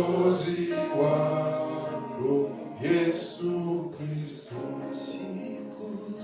Mwokozi wangu Yesu Kristo, sikukuu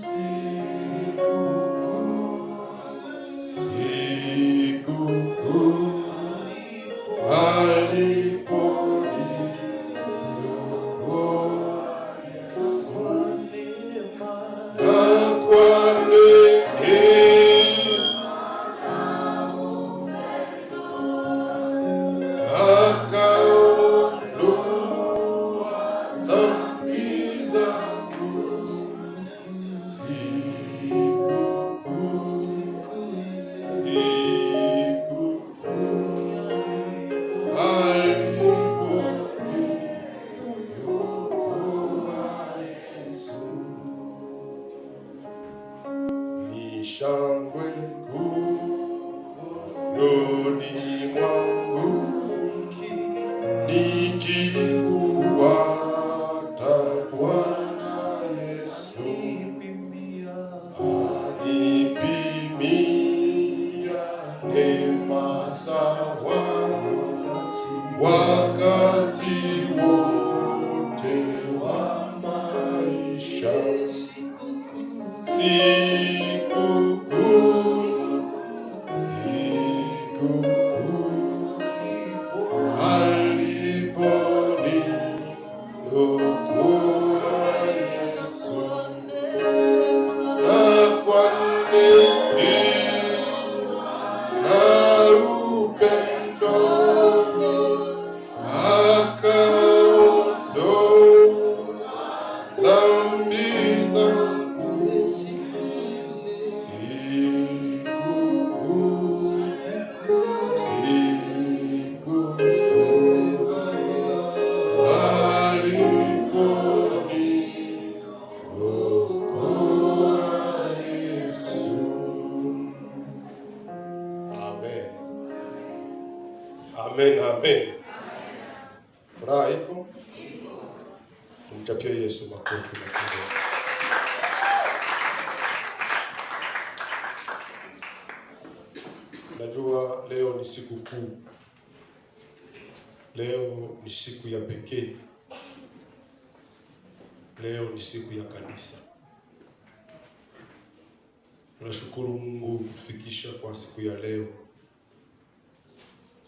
shangwe moyoni mwangu nikifuata Bwana Yesu, anipimia neema sawa wakati wote wa maisha. Amen, amen. Furaha iko? Tumchapie Yesu makofi makubwa. Najua leo ni siku kuu. Leo ni siku ya pekee. Leo ni siku ya kanisa. Tunashukuru Mungu kutufikisha kwa siku ya leo.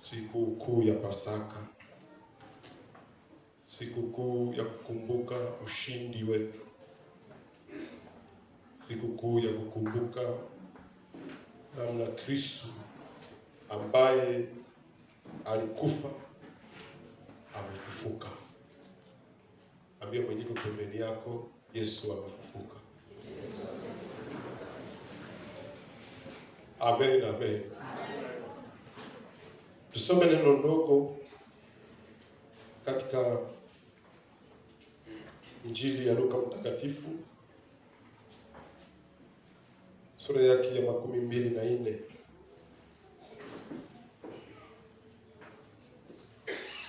Siku kuu ya Pasaka, siku kuu ya kukumbuka ushindi wetu, siku kuu ya kukumbuka namna Kristo ambaye alikufa amefufuka. Ambia mwenyewe pembeni yako, Yesu amefufuka. Amen, amen. Tusome neno ndogo katika Injili ya Luka Mtakatifu sura yake ya 24.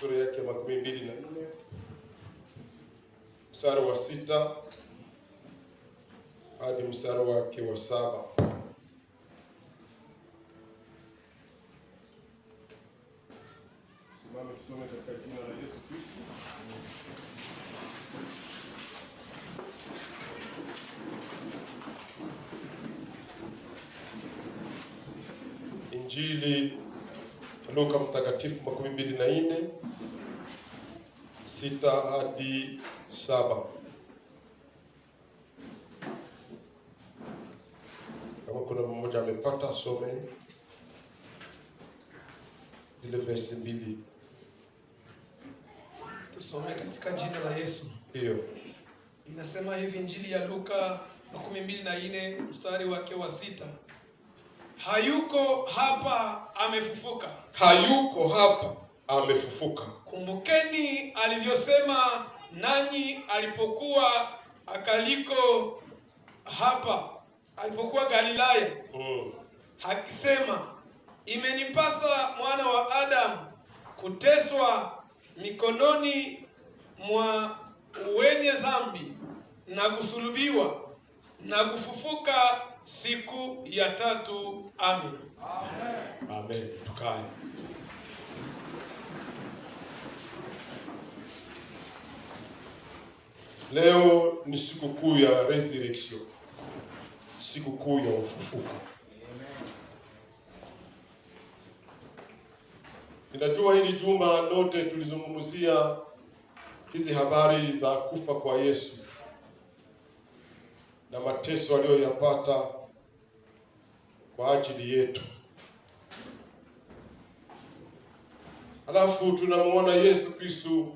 Sura yake ya 24 mstari wa 6 hadi mstari wake wa 7. Tusome katika jina la Yesu Kristo. Injili Luka Mtakatifu 24 6 hadi 7. Kama kuna mmoja amepata, some zile verse 2. Tusome katika jina la Yesu. Ndio. Inasema hivi Injili ya Luka 24 mstari wake wa 6. Hayuko hapa amefufuka. Hayuko hapa amefufuka. Kumbukeni alivyosema nanyi alipokuwa akaliko hapa, alipokuwa Galilaya. Hakisema, imenipasa mwana wa Adamu kuteswa mikononi mwa wenye dhambi na kusulubiwa na kufufuka siku ya 3. Amen. Amen. Amen. Tukae. Leo ni siku kuu ya resurrection, siku kuu ya ufufuko. Ninajua hili juma lote tulizungumzia hizi habari za kufa kwa Yesu na mateso aliyoyapata kwa ajili yetu. Halafu tunamuona Yesu Kristo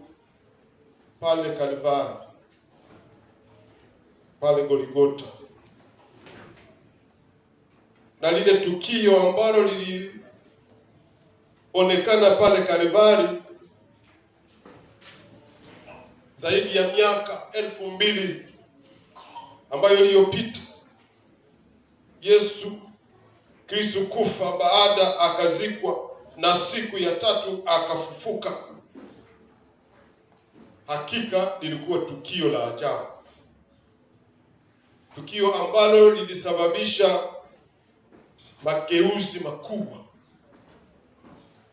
pale Kalvari, pale Golgotha, na lile tukio ambalo lilionekana pale Kalvari zaidi ya miaka 2000 ambayo iliyopita, Yesu Kristo kufa, baada akazikwa, na siku ya tatu akafufuka. Hakika lilikuwa tukio la ajabu, tukio ambalo lilisababisha mageuzi makubwa,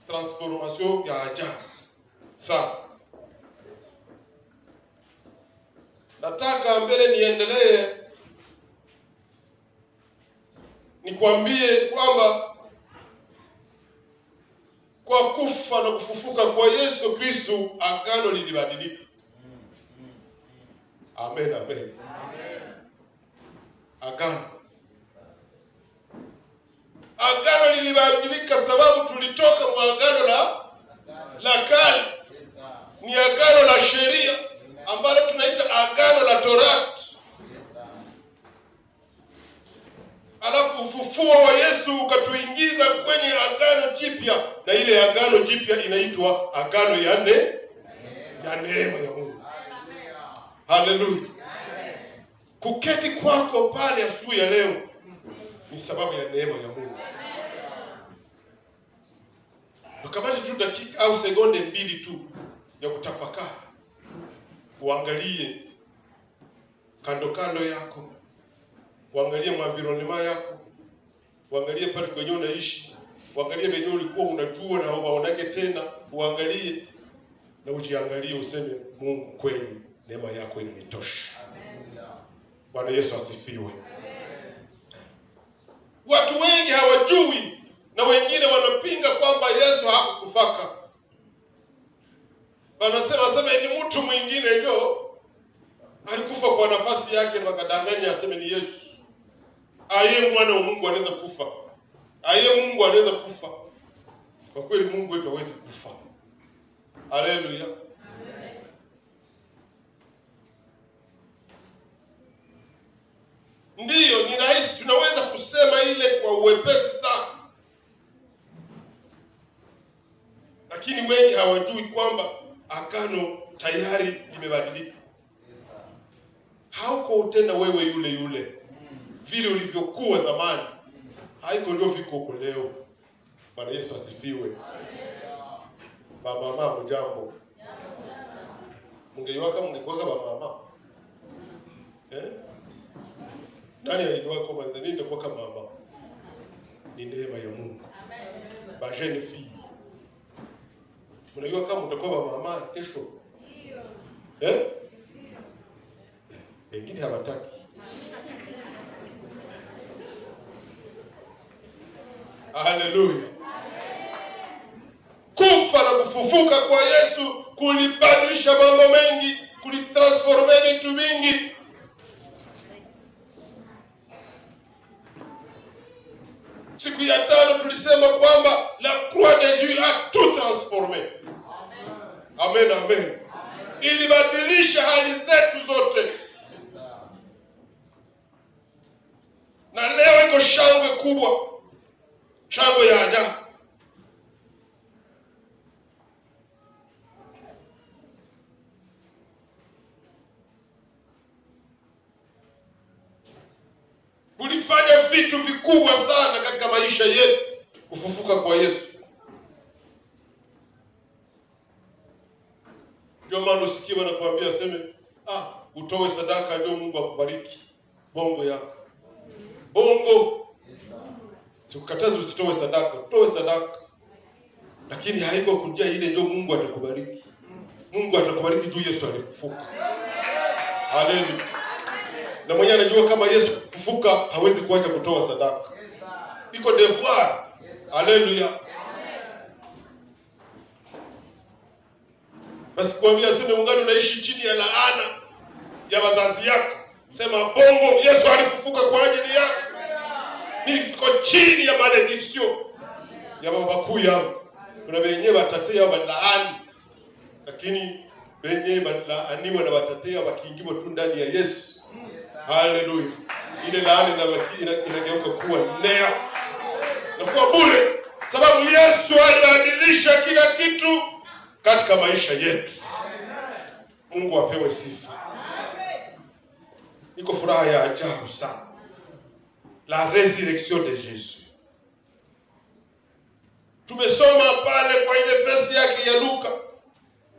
transformation ya ajabu sana. Nataka mbele niendelee nikwambie kwamba kwa kufa na kufufuka kwa Yesu Kristo agano lilibadilika. Amen, amen. Agano lilibadilika sababu tulitoka mwa agano la kale, ni agano la sheria ambalo tunaita agano la Torati. Alafu ufufuo wa Yesu ukatuingiza kwenye agano jipya, na ile agano jipya inaitwa agano ya neema ya Mungu. Haleluya. Kuketi kwako pale asubuhi ya leo ni sababu ya neema ya Mungu. Tukamati tu dakika au sekunde 2 tu ya kutafakari, uangalie kando kando yako, uangalie environment yako, uangalie pale kwenye unaishi, uangalie venye ulikuwa unajua na unaonake tena, uangalie na ujiangalie, useme Mungu, kweli neema yako inanitosha. Bwana Yesu asifiwe. Watu wengi hawajui na wengine wanapinga kwamba Yesu hakufaka. Wanasema ni mtu mwingine ndio alikufa kwa nafasi yake, na wakadanganya aseme ni Yesu. Aye, mwana wa Mungu anaweza kufa. Aye, Mungu anaweza kufa. Kwa kweli Mungu wetu hawezi kufa. Haleluya. Ndiyo, ni rahisi, tunaweza kusema ile kwa uwepesi sana, lakini wengi hawajui kwamba agano tayari limebadilika. Hauko tena wewe yule vile ulivyokuwa zamani, haiko ndio viko huko leo. Bwana Yesu asifiwe. Mama mjambo, mungeiwaka mama nani alijua kwamba ndio kwa kama mama ni neema ya Mungu. Ba jeune fille, unajua kama utakuwa mama kesho, wengine hawataki. Haleluya. Kufa na kufufuka kwa Yesu kulibadilisha mambo mengi, kulitransforme vitu vingi. Siku ya tano tulisema kwamba la croix de Jésus a tout transformé. Amen, amen. Ilibadilisha hali zetu zote. Na leo iko shangwe kubwa, shangwe ya ajabu. Kulifanya vitu vikubwa sana katika maisha yetu kufufuka kwa Yesu. Ndio maana usikiwa na kuambia seme, utoe sadaka ndio Mungu akubariki. Bongo yako. Bongo. Sikukataza usitoe sadaka, utoe sadaka. Lakini haiko kujia ile ndio Mungu atakubariki. Mungu atakubariki juu Yesu alifufuka. Haleluya. Na mwenyewe anajua kama Yesu kufufuka hawezi kuacha kutoa sadaka. Iko devoir. Haleluya. Basi kuambia sema ungani unaishi chini ya laana ya wazazi yako. Sema bongo, Yesu alifufuka kwa ajili yako. Niko chini ya malediction ya baba kuu yangu. Kuna wenyewe watatea walaani. Lakini wenyewe walaaniwa na watatea wakiingiwa tu ndani ya Yesu. Haleluya. Ile laana inageuka kuwa nea na kuwa bure, sababu Yesu alibadilisha kila kitu katika maisha yetu. Mungu apewe sifa. Iko furaha ya ajabu sana, la resurrection de Jésus. Tumesoma pale kwa ile verse yake ya Luka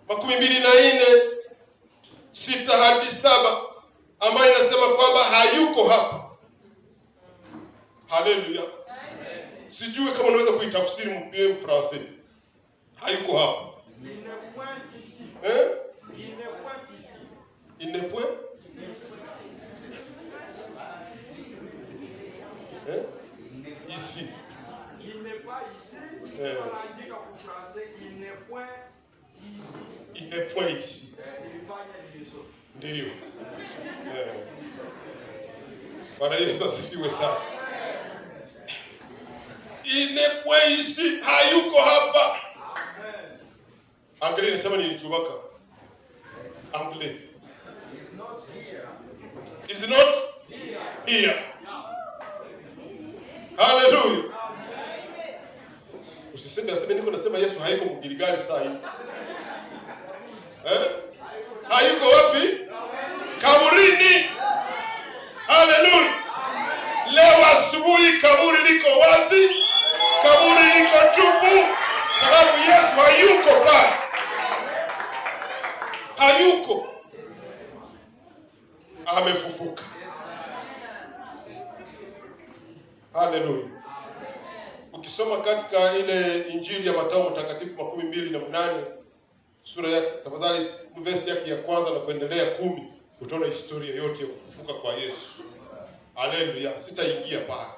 24:6-7 ambayo inasema kwamba hayuko hapa. Haleluya. Sijui kama unaweza kuitafsiri mpie Francais. Hayuko hapa. Il n'est point ici. Il n'est pas ici. On a dit qu'en français, il n'est point ici. Il n'est point ici. Ndio. Bwana Yesu asifiwe sana. Il n'est point ici. Hayuko hapa. Anglais nasema ni Chubaka. Anglais. He's not here. Is not here. Hallelujah. Usiseme aseme niko nasema Yesu hayuko mgiligali saa hii. Hayuko wapi? Kaburini. Hallelujah. Leo asubuhi kaburi liko wazi. Kaburi liko tupu. Sababu Yesu hayuko pale. Hayuko. Amefufuka. Hallelujah. Ukisoma katika ile Injili ya Mathayo mtakatifu 28 sura ya tafadhali verse yake ya kwanza na kuendelea 10 utaona historia yote ya kufufuka kwa Yesu. Hallelujah. Sitaingia pale.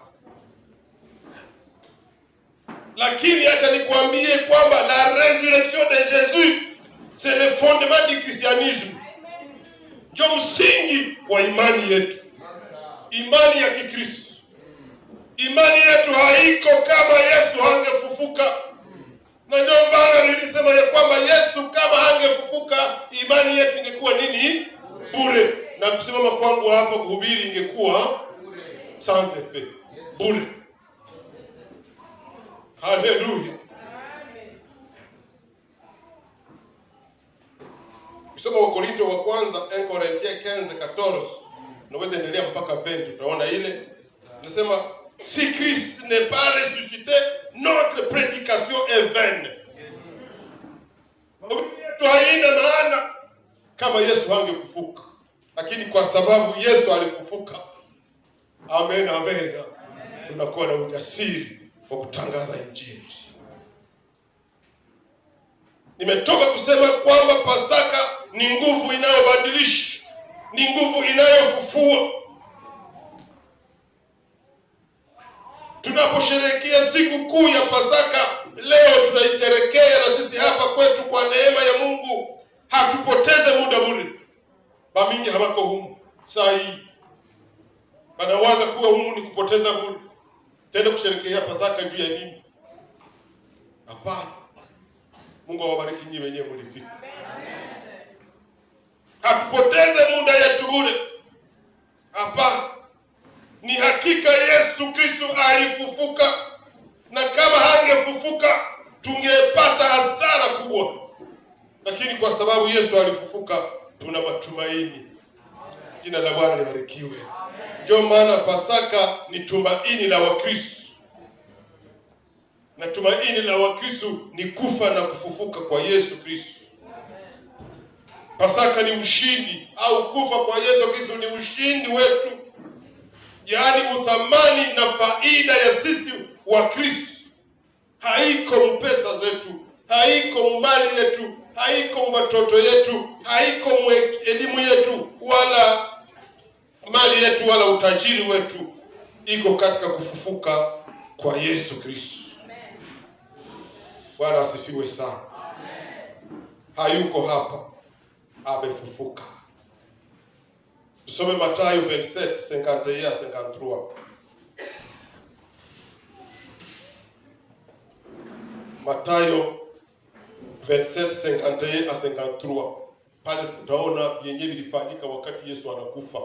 Lakini acha nikwambie kwamba la résurrection de Jésus c'est le fondement du christianisme. Ndio msingi wa imani yetu. Imani ya Kikristo. Imani yetu haiko kama Yesu hangefufuka. Na ndio maana nilisema ya kwamba Yesu kama hangefufuka, imani yetu ingekuwa nini? Bure. Na kusimama kwangu hapa kuhubiri ingekuwa sans effet. Bure. Hallelujah. Kusoma Wakorintho wa kwanza 1 Corinthiens 15:14 naweza endelea mpaka 20 utaona ile. Nasema si Christ n'est pas ressuscité, notre prédication est vaine. Tu haina maana kama Yesu hangefufuka. Lakini kwa sababu Yesu alifufuka, amen amen, tunakuwa na ujasiri wa kutangaza Injili. Nimetoka kusema kwamba Pasaka ni nguvu inayobadilisha, ni nguvu inayofufua. Tunaposherehekea siku kuu ya Pasaka leo, tunaisherehekea na sisi hapa kwetu kwa neema ya Mungu. Hatupoteze muda bure. Bamingi hawako humu saa hii, wanawaza kuwa humu ni kupoteza muda. Tenda kusherehekea Pasaka juu ya nini? Hapana. Mungu awabariki nyinyi wenyewe mlifika. Hatupoteze muda yetu bure. Hapana. Ni hakika Yesu Kristo alifufuka, na kama hangefufuka tungepata hasara kubwa. Lakini kwa sababu Yesu alifufuka, tuna matumaini. Jina la Bwana libarikiwe. Ndio maana Pasaka ni tumaini la Wakristo. Na tumaini la Wakristo ni kufa na kufufuka kwa Yesu Kristo. Pasaka ni ushindi, au kufa kwa Yesu Kristo ni ushindi wetu. Yaani uthamani na faida ya sisi wa Kristo haiko mpesa zetu, haiko mali yetu, haiko watoto yetu, haiko elimu yetu, wala mali yetu, wala utajiri wetu, iko katika kufufuka kwa Yesu Kristo. Bwana asifiwe sana. Hayuko hapa, amefufuka. Tusome Mathayo 27:51-53. Mathayo 27:51-53. Pale tutaona yenyewe vilifanyika wakati Yesu anakufa.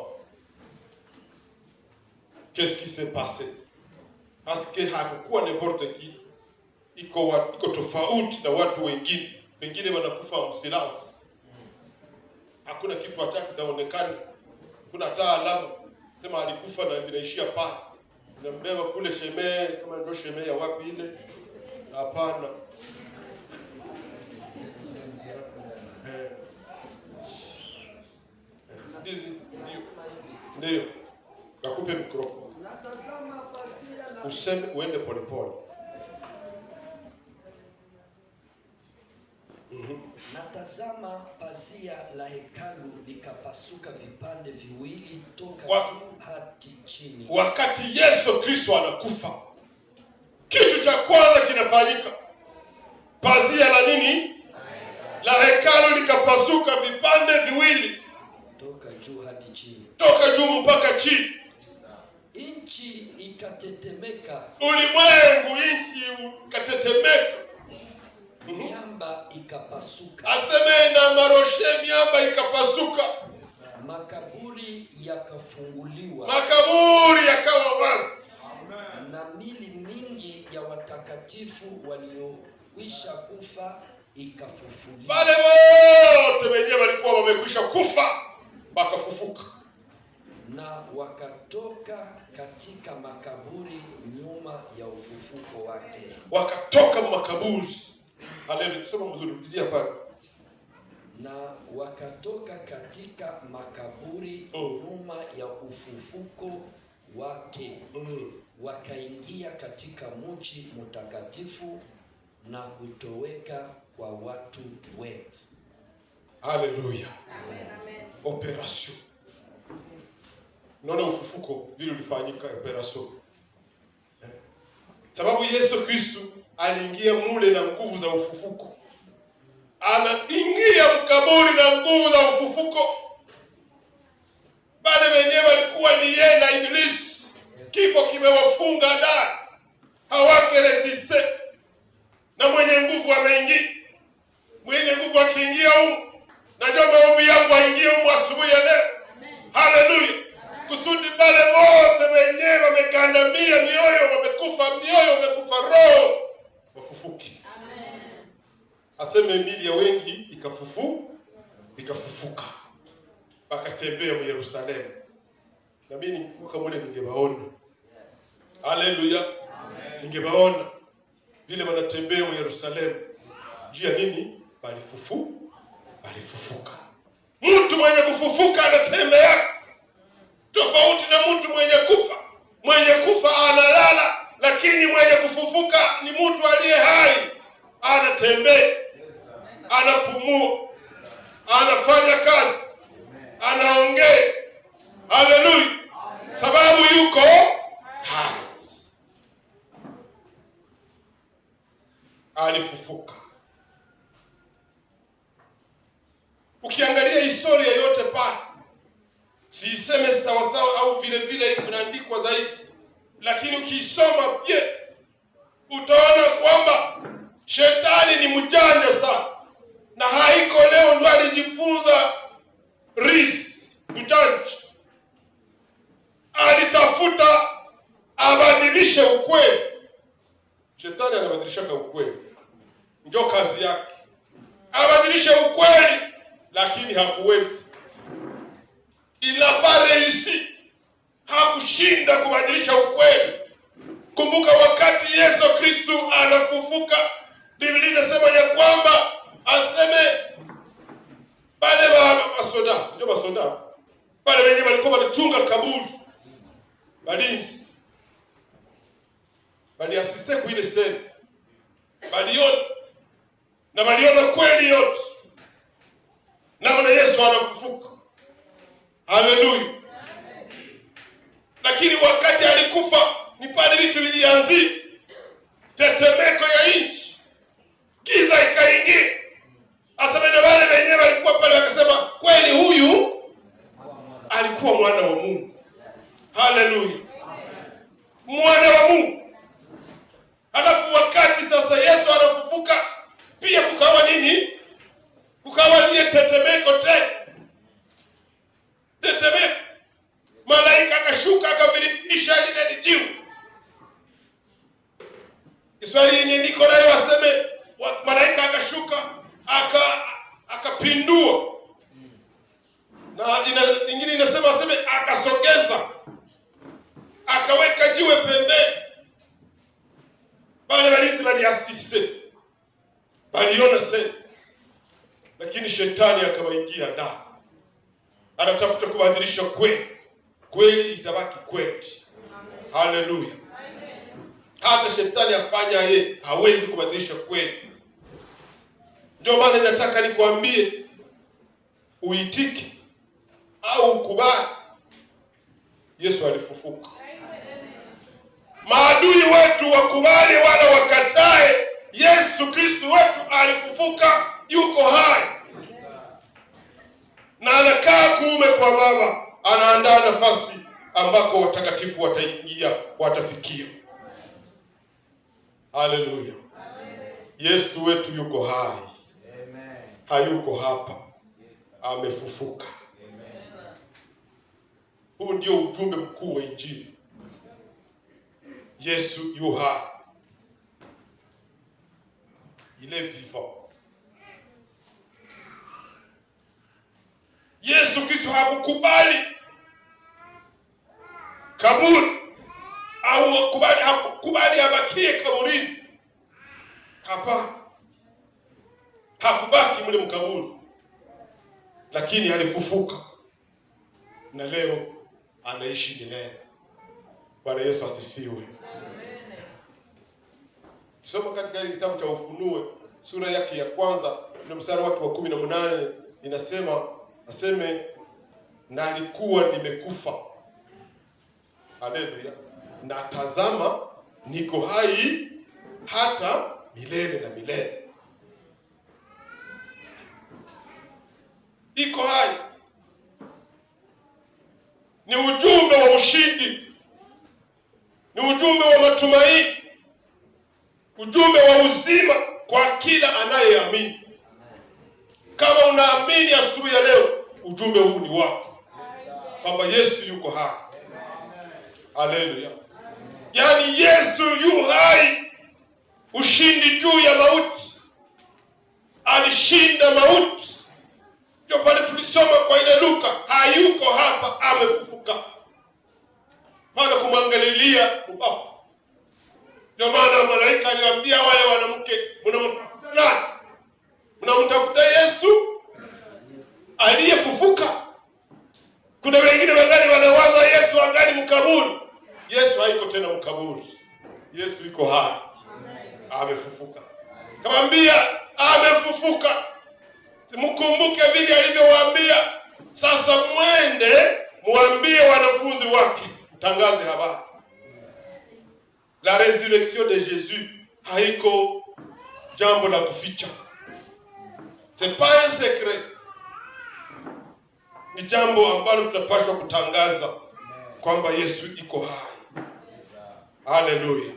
Qu'est-ce qui s'est passé? Parce que hakukuwa n'importe qui. Iko tofauti na watu wengine. Wengine wanakufa msilence. Hakuna kitu hata kinaonekana. Kuna hata alama sema alikufa na inaishia pale. Nambeba kule shemee, kama ndio shemee ya wapi ile? Hapana. Ndio. Nakupe mikrofoni. Useme uende polepole. Natazama pazia la hekalu likapasuka vipande viwili toka juu hadi chini. Wakati Yesu Kristo anakufa, kitu cha kwanza kinafanyika. Pazia la nini? La hekalu likapasuka vipande viwili toka juu hadi chini. Toka juu mpaka chini. Nchi ikatetemeka. Ulimwengu, nchi ikatetemeka. Miamba ikapasuka. Aseme na maroshe, miamba ikapasuka. Makaburi yakafunguliwa. Makaburi yakawa wazi. Na mili mingi ya watakatifu waliokwisha kufa ikafufuliwa. Wale wote wenyewe walikuwa wamekwisha kufa wakafufuka. Na wakatoka katika makaburi nyuma ya ufufuko wake. Wakatoka makaburi. Haleluya, soma mzuri kutia pale. Na wakatoka katika makaburi nyuma ya ufufuko wake. Wakaingia katika mji mtakatifu na kutoweka kwa watu wengi. Haleluya. Operation. Naona ufufuko vile ulifanyika operation. Sababu Yesu Kristo aliingia mule na nguvu za ufufuko. Anaingia mkaburi na nguvu za ufufuko. Bale wenyewe walikuwa ni yeye na Ibilisi. Kifo kimewafunga ndani. Hawake resiste. Na mwenye nguvu ameingia. Mwenye nguvu akiingia huko, na ndio maombi yangu aingie huko asubuhi ya leo. Haleluya. Kusudi bale wote wenyewe wamekandamia mioyo, wamekufa mioyo, wamekufa roho, wafufuki. Amen. Aseme mili ya wengi ikafufuka. Wakatembea mu Yerusalemu. Na mimi nikifuka mule ningewaona. Haleluya. Amen. Ningewaona vile wanatembea mu Yerusalemu. Juu ya nini? Walifufuka. Mtu mwenye kufufuka anatembea. Tofauti na mtu mwenye kufa. Mwenye kufa analala, lakini mwenye kufufuka ni mtu aliye hai. Anatembea, anapumua, anafanya kazi, anaongea. Haleluya. Sababu yuko hai. Alifufuka. Ukiangalia historia yote pale, siiseme sawasawa au vile vile inaandikwa zaidi, lakini ukisoma utaona kwamba shetani ni mjanja sana, na haiko leo ndio alijifunza mjanja. Alitafuta abadilishe ukweli. Shetani anabadilisha ukweli, ndio kazi yake. Abadilishe ukweli, lakini hakuwezi. Réussi. Hakushinda kubadilisha ukweli. Kumbuka wakati Yesu Kristo anafufuka, Biblia inasema ya kwamba aseme wale masoda, sio masoda, wale wenyewe walikuwa wanachunga kaburi, walinzi, waliasiste kwa ile sehemu, waliona kweli yote. namna Yesu anafufuka. Haleluya! Lakini wakati alikufa ni pale vitu vilianzia, tetemeko ya nchi, giza ikaingia. Asema ndio wale wenyewe walikuwa pale wakasema kweli huyu alikuwa mwana wa Mungu. Haleluya, mwana wa Mungu. Halafu wakati sasa Yesu anafufuka, pia kukawa nini? Kukawa ni tetemeko tena. Tetemeko. Malaika akashuka akaviringisha lile jiwe. Kiswahili yenye niko nayo waseme malaika akashuka akapindua. Na nyingine inasema waseme akasogeza. Akaweka jiwe pembeni. Wale walinzi waliasiste. Waliona sasa. Lakini shetani akawaingia ndani. Anatafuta kubadilisha kweli. Kweli itabaki kweli. Haleluya. Hata shetani afanya yeye hawezi kubadilisha kweli. Ndio maana nataka nikwambie uitike au ukubali. Yesu alifufuka. Maadui wetu wakubali wala wakatae, Yesu Kristo wetu alifufuka, yuko hai. Na anakaa kuume kwa Baba, anaandaa nafasi ambako watakatifu wataingia, watafikia. Haleluya. Yesu wetu yuko hai. Amen. Hayuko hapa. Amefufuka. Amen. Huu ndio ujumbe mkuu wa Injili. Yesu yu hai. Il est vivant. Yesu Kristo hakukubali kaburi au hakukubali abakie kaburini. Hapa hakubaki mle mkaburi, lakini alifufuka na leo anaishi milele. Bwana Yesu asifiwe. Soma katika kitabu cha Ufunuo sura yake ya kwanza na mstari wake wa 18 inasema, aseme na alikuwa nimekufa. Haleluya. Na tazama niko hai hata milele na milele. Iko hai. Ni ujumbe wa ushindi. Ni ujumbe wa matumaini. Ujumbe wa uzima kwa kila anayeamini. Kama unaamini asubuhi ya leo, ujumbe huu ni wako. Kwamba Yesu yuko hai. Haleluya. Yaani Yesu yu hai. Ushindi juu ya mauti. Alishinda mauti. Ndio pale tulisoma kwa ile Luka, hayuko hapa, amefufuka. Pana kumwangalilia ubafu. Ndio maana malaika aliwaambia wale wanamke, mnamtafuta nani? Mnamtafuta Yesu aliyefufuka. Kuna wengine wangali wanawaza Yesu angali mkaburi. Yesu haiko tena mkaburi. Yesu yuko hai. Amefufuka. Kamwambia amefufuka. Mkumbuke vile alivyowaambia, sasa mwende muambie wanafunzi wake, mtangaze habari. La résurrection de Jésus haiko jambo la kuficha. C'est pas un secret. Ni jambo ambalo tunapaswa kutangaza kwamba Yesu iko hai. Haleluya.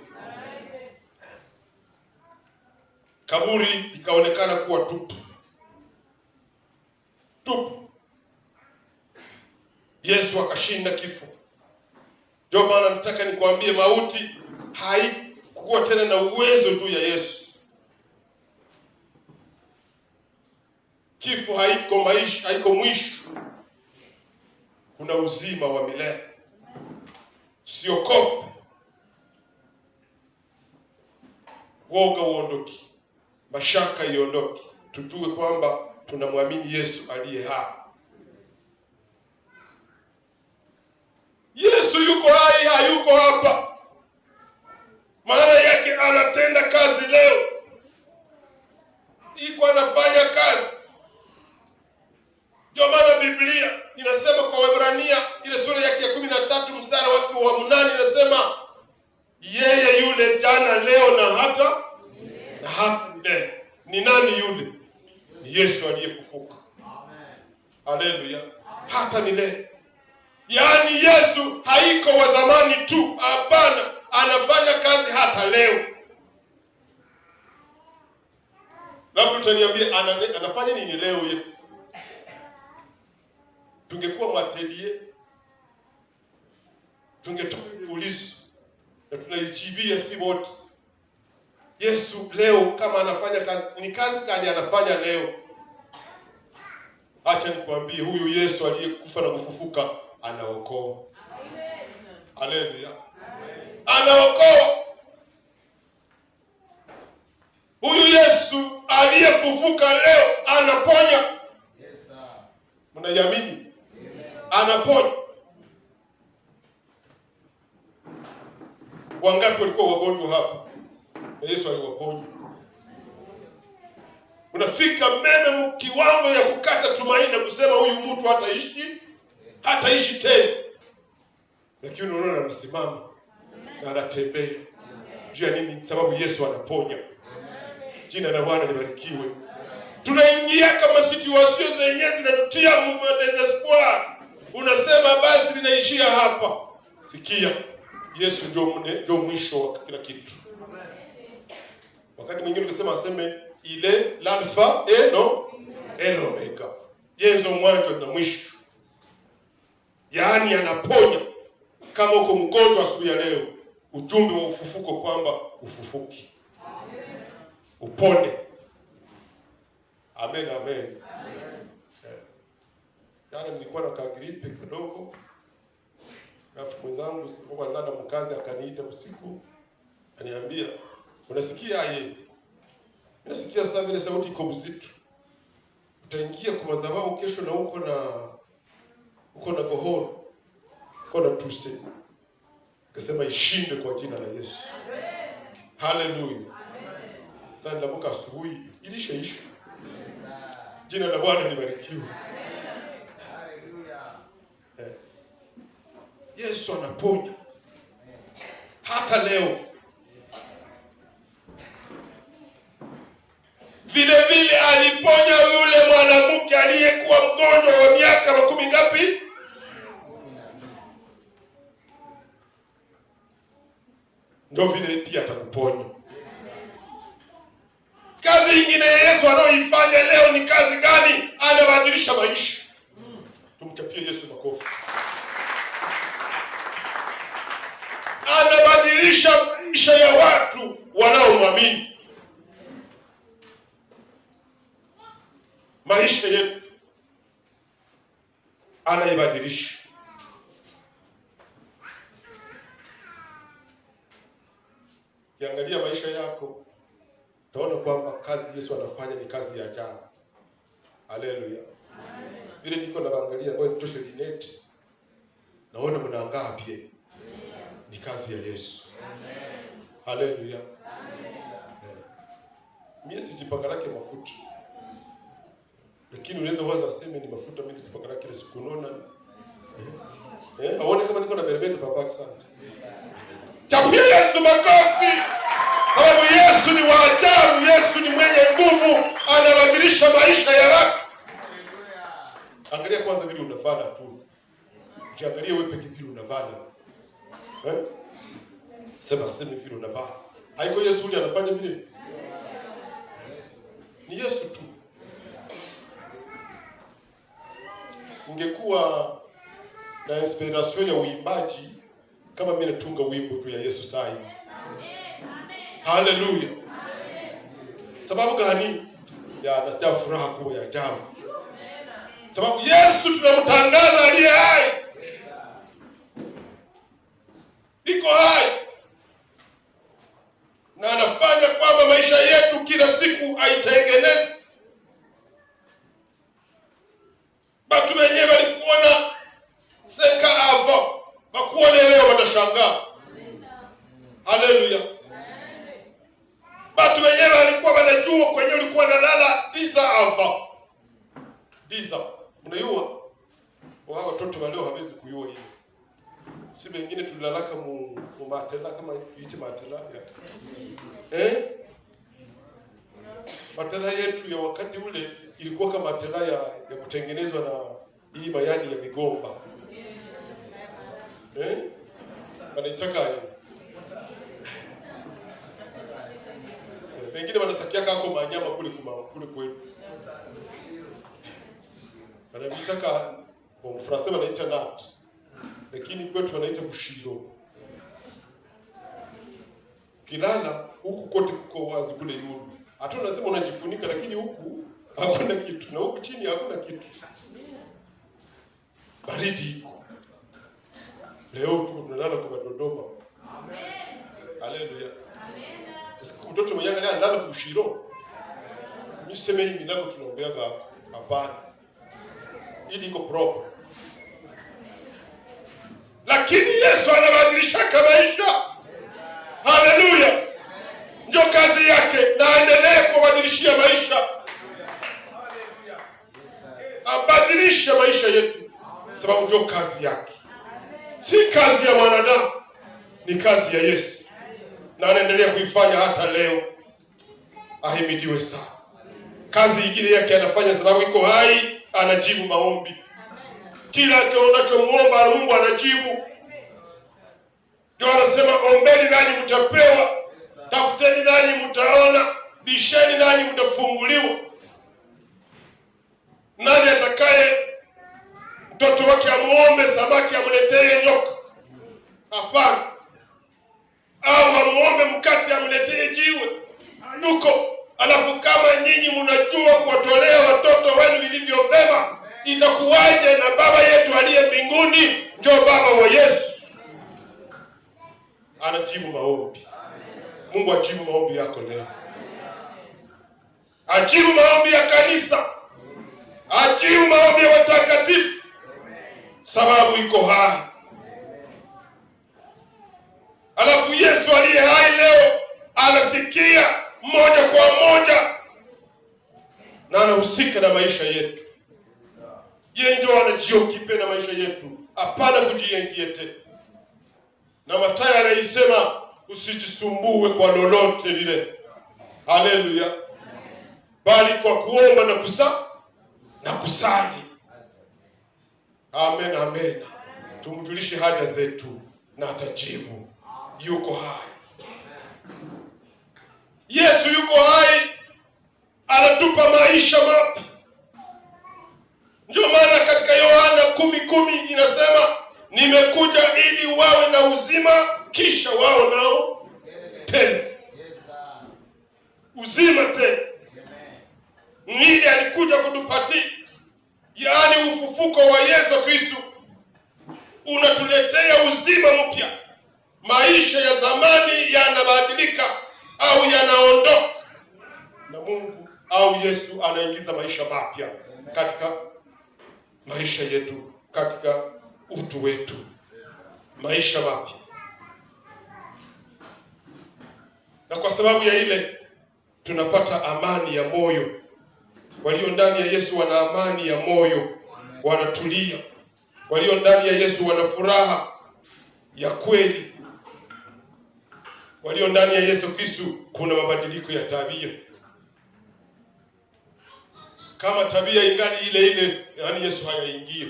Kaburi ikaonekana kuwa tupu. Tupu. Yesu akashinda kifo. Ndio maana nataka nikwambie mauti haikuwa tena na uwezo juu ya Yesu. Kifo haiko maisha, haiko mwisho. Kuna uzima wa milele. Usiogope. Woga uondoke. Mashaka iondoke. Tujue kwamba tunamwamini Yesu aliye hai. Yesu yuko hai, hayuko hapa. Maana yake anatenda kazi leo. Iko anafanya kazi. sababu nani anasema yeye yule jana, leo na hata milele. Ni nani yule? Ni Yesu aliyefufuka. Haleluya. Hata milele. Yaani Yesu haiko wa zamani tu, hapana, anafanya kazi hata leo. Labda utaniambia anafanya nini leo Yesu? Tungekuwa mwatelie, tungetoa ulizo na tunaijibia si wote. Yesu leo kama anafanya kazi, ni kazi gani anafanya leo? Acha nikwambie, huyu Yesu aliyekufa na kufufuka anaokoa. Haleluya. Anaokoa. Huyu Yesu aliyefufuka leo anaponya. Yes sir. Mnaiamini? Anaponya. Wangapi walikuwa wagonjwa hapa? Na Yesu aliwaponya. Unafika mbele kiwango ya kukata tumaini na kusema huyu mtu hataishi tena. Lakini unaona anasimama na anatembea. Juu ya nini? Sababu Yesu anaponya. Jina la Bwana libarikiwe. Tunaingia kama situation zenyewe zinatutia espoir. Unasema basi linaishia hapa. Sikia, Yesu ndio mwisho wa kila kitu. Wakati mwingine ukisema aseme ile l'alpha et l'omega. Yesu mwanzo na mwisho. Yaani anaponya. Kama uko mgonjwa asubuhi ya leo, ujumbe wa ufufuko kwamba ufufuki. Upone. Amen, amen. Jana nilikuwa na kagripe kidogo. Rafiki mwenzangu kwa nilala mkazi akaniita usiku. Ananiambia, "Unasikia yeye?" Nasikia sasa vile sauti iko mzito. Utaingia kwa madhabahu kesho na uko na gohoro. Uko na tuse. Akasema ishinde kwa jina la Yesu. Haleluya. Sasa ndamuka asubuhi ilishaisha. Jina la Bwana libarikiwe. Haleluya. Yesu anaponya. Hata leo. Vile vile aliponya yule mwanamke aliyekuwa mgonjwa wa miaka 10 ngapi? Ndio vile pia atakuponya. Kazi nyingine Yesu anayoifanya leo ni kazi gani? Anabadilisha maisha. Tumchapie Yesu makofi. Anabadilisha maisha ya watu wanaomwamini. Maisha yetu anaibadilisha. Kiangalia maisha yako, utaona kwamba kazi Yesu anafanya ni kazi ya ajabu. Haleluya. Vile niko naangalia kwa nitoshe dineti. Naona mnaangaa pia. Ni kazi ya Yesu. Haleluya. Mimi sijipaka lake mafuta. Lakini unaweza waza aseme ni mafuta mimi sijipaka lake kila siku unaona. Aone kama niko na berbeta papa sana. Chapia Yesu makofi. Sababu Yesu ni wa ajabu, Yesu ni mwenye nguvu, anabadilisha maisha ya watu. Angalia kwanza vile unavana tu. Ukiangalia wewe peke vile unavana. Sema vile unavana. Haiko Yesu yule anafanya vile? Ni Yesu tu. Ungekuwa na inspiration ya uimbaji kama mimi natunga wimbo tu ya Yesu sai. Haleluya. Sababu gani? Ya nasikia furaha kubwa ya ajabu. Sababu Yesu tunamtangaza aliye hai. Iko hai. Na anafanya kwamba maisha yetu kila siku aitengeneze. Watu wenyewe walikuona seka avo. Wakuone leo watashangaa. Haleluya. Watu wenyewe walikuwa wanajua kwenye ulikuwa nalala giza ava. Giza. Unajua? Wao watoto waleo hawezi kujua hiyo. si wengine tulilalaka mu matela kama tuite matela matela yetu ya wakati ule ilikuwa kama matela ya kutengenezwa na hii mayani ya migomba. Wanaitaka wengine wanasakia kako manyama kule kwetu. Wanaitaka Mfransa wanaita nut. Lakini kwetu wanaita bushiro. Kilala huku kote kuko wazi kule yulu. Hata unasema unajifunika lakini huku hakuna kitu na huku chini hakuna kitu. Baridi iko. Leo tunalala kwa Dodoma. Amen. Haleluya. Amen. Mtoto mwenye analala kushiro. Mimi sema hii milango tunaombeaga hapana. Ili iko proper. Lakini Yesu anabadilisha maisha. Haleluya. Ndio kazi yake na aendelee kubadilishia maisha. Haleluya. Abadilisha maisha yetu. Sababu ndio kazi yake. Si kazi ya mwanadamu, ni kazi ya Yesu. Na anaendelea kuifanya hata leo. Ahimidiwe sana. Kazi ingine yake anafanya sababu iko hai, anajibu maombi. Kila unachomuomba Mungu anajibu. Ndio anasema ombeni nanyi mtapewa, tafuteni nanyi mtaona, bisheni nanyi mtafunguliwa. Nani atakaye mtoto wake amuombe samaki amletee nyoka? Hapana. Au amuombe mkate amletee jiwe? Nuko. Alafu kama nyinyi mnajua kuwatolea watoto wenu vilivyo vyema, itakuwaje na Baba yetu aliye mbinguni? Ndio Baba wa Yesu. Anajibu maombi. Mungu ajibu maombi yako leo. Ajibu maombi ya kanisa. Ajibu maombi ya watakatifu. Sababu iko hai. Alafu Yesu aliye hai leo anasikia moja kwa moja na anahusika na maisha yetu. Yeye ndio anajiokipe na maisha yetu, hapana kujiengie tena. Na Mathayo anaisema usijisumbue kwa lolote lile. Haleluya. Bali kwa kuomba na kusali. Amen, amen. Tumjulishe haja zetu na atajibu. Yuko hai. Yesu yuko hai. Anatupa maisha mapya. Ndio maana katika Yohana 10:10 inasema nimekuja ili wawe na uzima kisha wao nao tena. Uzima tena. Nini alikuja kutupatia? Yaani ufufuko wa Yesu Kristo unatuletea uzima mpya. Maisha ya zamani yanabadilika au yanaondoka. Na Mungu au Yesu anaingiza maisha mapya katika maisha yetu, katika utu wetu. Maisha mapya. Na kwa sababu ya ile tunapata amani ya moyo. Walio ndani ya Yesu wana amani ya moyo, wanatulia. Walio ndani ya Yesu wana furaha ya kweli. Walio ndani ya Yesu Kristo kuna mabadiliko ya tabia. Kama tabia ingali ile ile, yani Yesu hayaingia.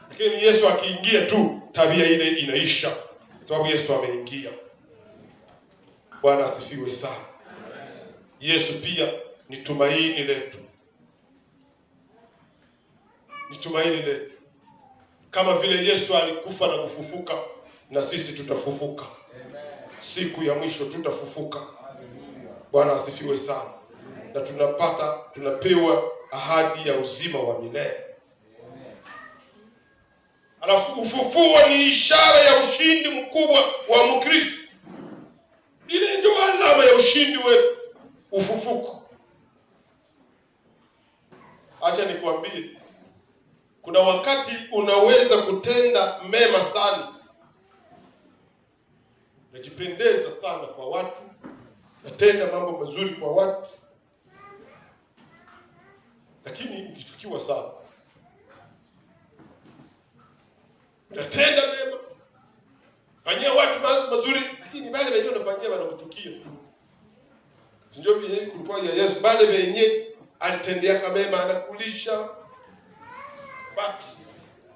Lakini Yesu akiingia tu, tabia ile inaisha. Sababu Yesu ameingia. Bwana asifiwe sana. Yesu pia ni tumaini letu. Ni tumaini letu. Kama vile Yesu alikufa na kufufuka, na sisi tutafufuka. Siku ya mwisho tutafufuka. Bwana asifiwe sana. Na tunapewa ahadi ya uzima wa milele. Alafu ufufuo ni ishara ya ushindi mkubwa wa Mkristo. Ile ndio alama ya ushindi wetu, ufufuko. Acha nikwambie, kuna wakati unaweza kutenda mema sana, najipendeza sana kwa watu, natenda mambo mazuri kwa watu, lakini ukichukiwa sana, natenda mema mazuri, lakini wale wenyewe wanafanyia wanakuchukia. Sio vile kulikuwa ya Yesu, wale wenyewe alitendea kama mema, anakulisha watu,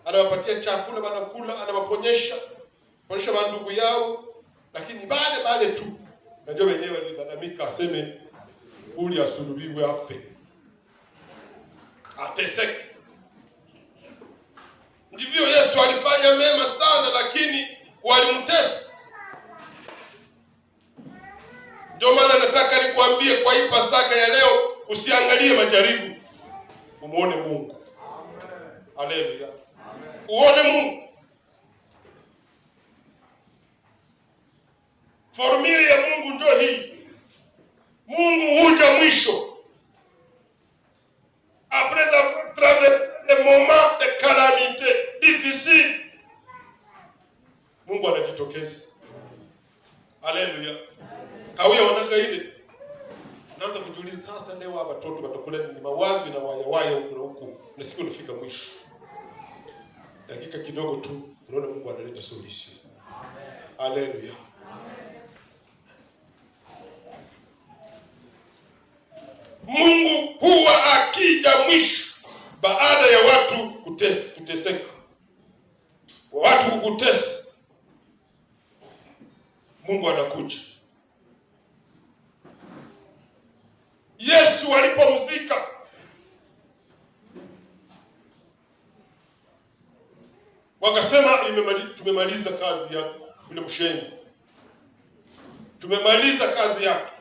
anawapatia chakula wanakula, anawaponyesha ndugu yao, lakini wale tu ndio wenyewe walilalamika, aseme uli asulubiwe afe, ateseke. Ndivyo Yesu alifanya mema sana, lakini walimtesa. Ndio maana nataka nikwambie kwa hii Pasaka ya leo, usiangalie majaribu, umuone Mungu. Haleluya. Uone Mungu. Formula ya Mungu ndio hii. Mungu huja mwisho. Après avoir traversé des moments de calamité difficile, Mungu anajitokeza. Haleluya. Hauya wanaka ile. Naanza kujiuliza sasa leo hapa watoto watakula ni mawazo na waya huko na huko. Na siku nifika mwisho. Dakika kidogo tu unaona Mungu analeta solution. Haleluya. Mungu huwa akija mwisho baada ya watu kuteseka. Watu kutesa. Mungu anakuja. Yesu alipomzika, wakasema tumemaliza kazi yako, yule mshenzi. Tumemaliza kazi yake.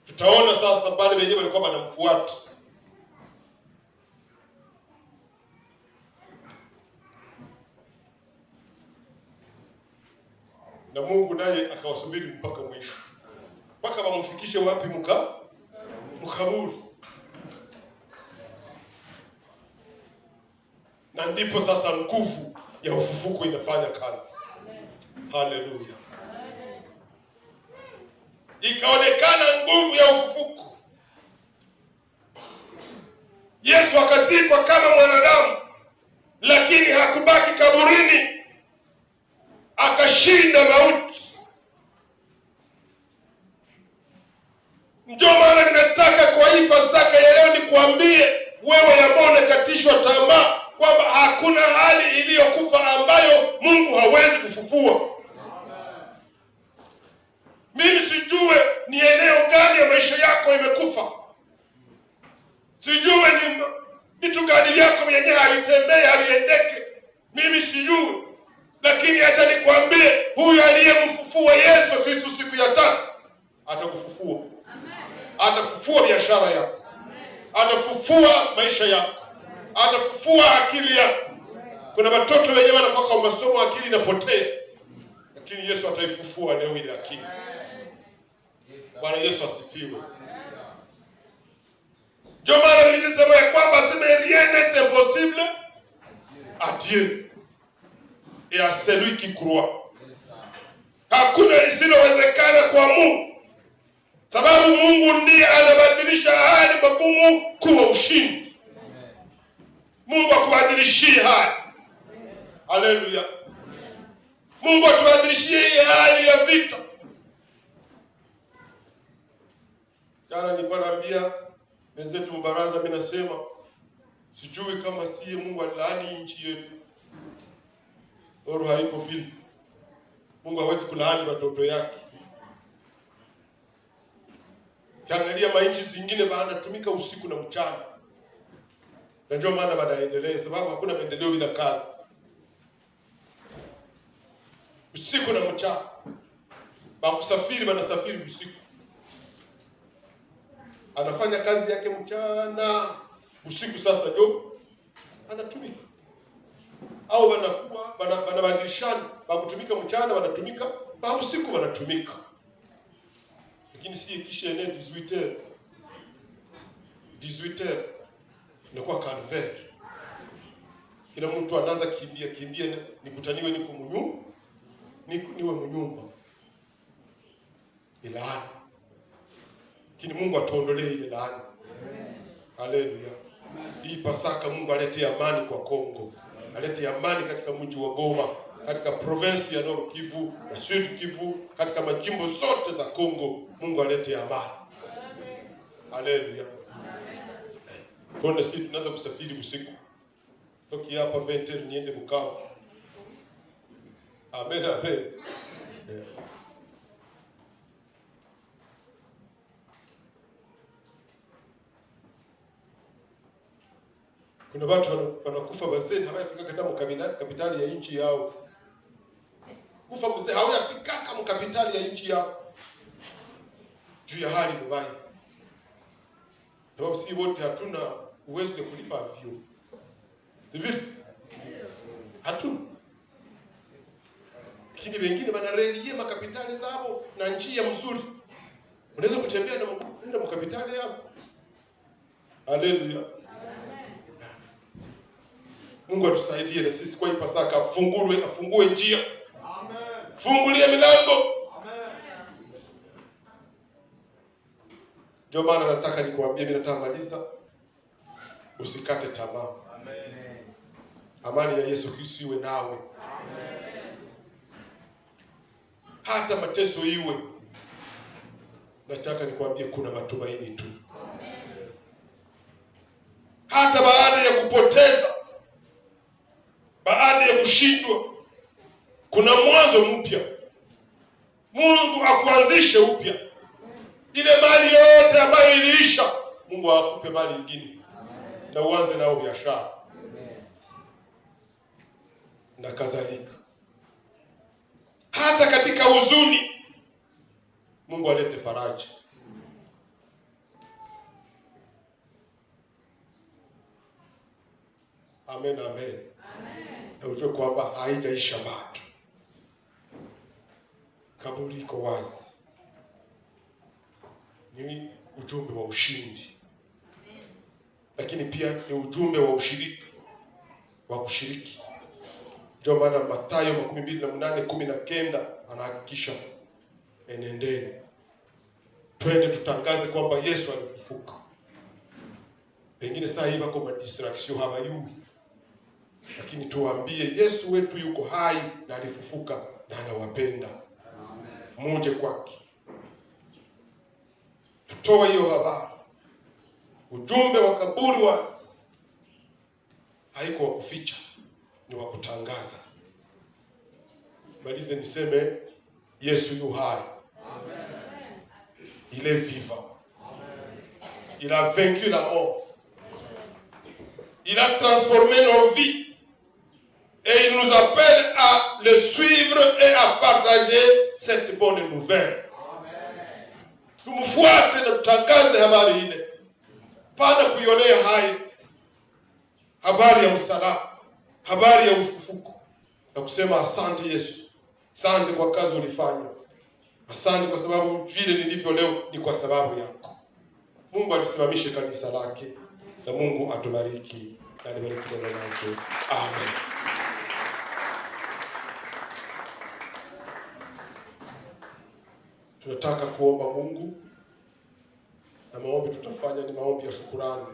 Tutaona sasa pale wenyewe walikuwa wanamfuata. Na Mungu naye akawasubiri mpaka mwisho. Mpaka wamfikishe wapi? Mkaburi. Na ndipo sasa nguvu ya ufufuko inafanya kazi. Haleluya. Ikaonekana nguvu ya ufufuko. Yesu akazikwa kama mwanadamu, lakini hakubaki kaburini, akashinda mauti. Ndio maana ninataka kwa hii Pasaka ya leo nikuambie wewe ambao unakatishwa tamaa kwamba hakuna hali iliyokufa ambayo Mungu hawezi kufufua. Mimi sijue ni eneo gani ya maisha yako imekufa. Sijue ni vitu gani yako yenyewe alitembea aliendeke. Mimi sijue. Lakini acha nikwambie, huyu aliyemfufua Yesu Kristo siku ya tatu atakufufua. Atafufua biashara yako. Atafufua maisha yako. Atafufua akili yako. Kuna watoto wenyewe wanakuwa kwa masomo akili inapotea. Lakini Yesu ataifufua leo ile akili. Bwana Yesu asifiwe. Ndio maana nilisema ya kwamba rien n'est impossible à Dieu et à celui qui croit. Hakuna lisilowezekana kwa Mungu. Sababu Mungu ndiye anabadilisha hali magumu kuwa ushindi. Mungu akubadilishie hali. Haleluya. Mungu atubadilishie hii hali ya vita. Jana nilikuwa naambia wenzetu mbaraza, mimi nasema sijui kama siye Mungu alaani nchi yetu. Oro haiko vile. Mungu hawezi kulaani watoto yake. Kiangalia mainchi zingine wanatumika usiku na mchana. Na ndio maana wanaendelea, sababu hakuna maendeleo bila kazi. Usiku na mchana. Bakusafiri wanasafiri usiku. Anafanya kazi yake mchana, usiku sasa ndio anatumika. Au wanakuwa wanabadilishana, bakutumika mchana wanatumika, ba usiku wanatumika. Lakini si kisha ene 18h inakuwa calvaire. Kila mtu anaanza kimbia nikutaniwe niko mnyumba. Niwe mnyumba. Ilaani. Lakini Mungu atuondolee ile laana. Haleluya. Hii Pasaka Mungu alete amani kwa Kongo. Alete amani katika mji wa Goma. katika provinsi ya Nord Kivu na Sud Kivu, katika majimbo zote za Kongo. Mungu alete amani. Haleluya. Kwa sisi tunaweza kusafiri usiku. Toki hapa Bente niende Bukavu. Amen, amen. Kuna watu wanakufa wazee hawafika hata kapitali ya nchi yao. Kufa mzee hawafika kama kapitali ya nchi yao. Juu ya hali mbaya. Sababu si wote hatuna uwezo wa kulipa afyo. Sivyo? Hatuna. Lakini wengine wanarelie makapitali zao na njia mzuri. Unaweza kutembea na kwenda makapitali yao. Haleluya. Mungu atusaidie na sisi kwa Pasaka afungue njia. Amen. Fungulie milango. Amen. Ndio maana nataka nikuambie, mimi nataka maliza. Usikate tamaa. Amen. Amani ya Yesu Kristo iwe nawe. Amen. Hata mateso iwe. Nataka nikuambie kuna matumaini tu. Amen. Hata baada ya kupoteza, baada ya kushindwa, kuna mwanzo mpya. Mungu akuanzishe upya. Ile mali yote ambayo iliisha, Mungu akupe mali nyingine. Na uanze nao biashara. Na kadhalika. Hata katika huzuni, Mungu alete faraja. Amen, amen. Na ujue kwamba haijaisha bado. Kaburi iko wazi. Ni ujumbe wa ushindi. Lakini pia ni ujumbe wa ushiriki. Wa kushiriki. Ndio maana Mathayo 28:19 anahakikisha enendeni. Twende tutangaze kwamba Yesu alifufuka. Pengine saa hii wako madistraction hawayui. Lakini tuwaambie Yesu wetu yuko hai na alifufuka na anawapenda. Amen. Muje kwake. Tutoe hiyo habari. Ujumbe wa kaburi wazi. Haiko wa kuficha, ni wa kutangaza. Malize niseme Yesu yu hai. Amen. Il est vivant. Amen. Il a vaincu la mort. Il a transformé nos vies. Et il nous appelle à le suivre et à partager cette bonne nouvelle. Tumfuate na tutangaze habari ile. Pana kuionea hai habari ya msalaba, habari ya ufufuko, na kusema asante Yesu. Asante kwa kazi ulifanya. Asante kwa sababu vile nilivyo leo ni kwa sababu yako. Mungu alisimamishe kanisa lake na Mungu atubariki na nibariki neno lake. Amen. Tunataka kuomba Mungu, na maombi tutafanya ni maombi ya shukrani.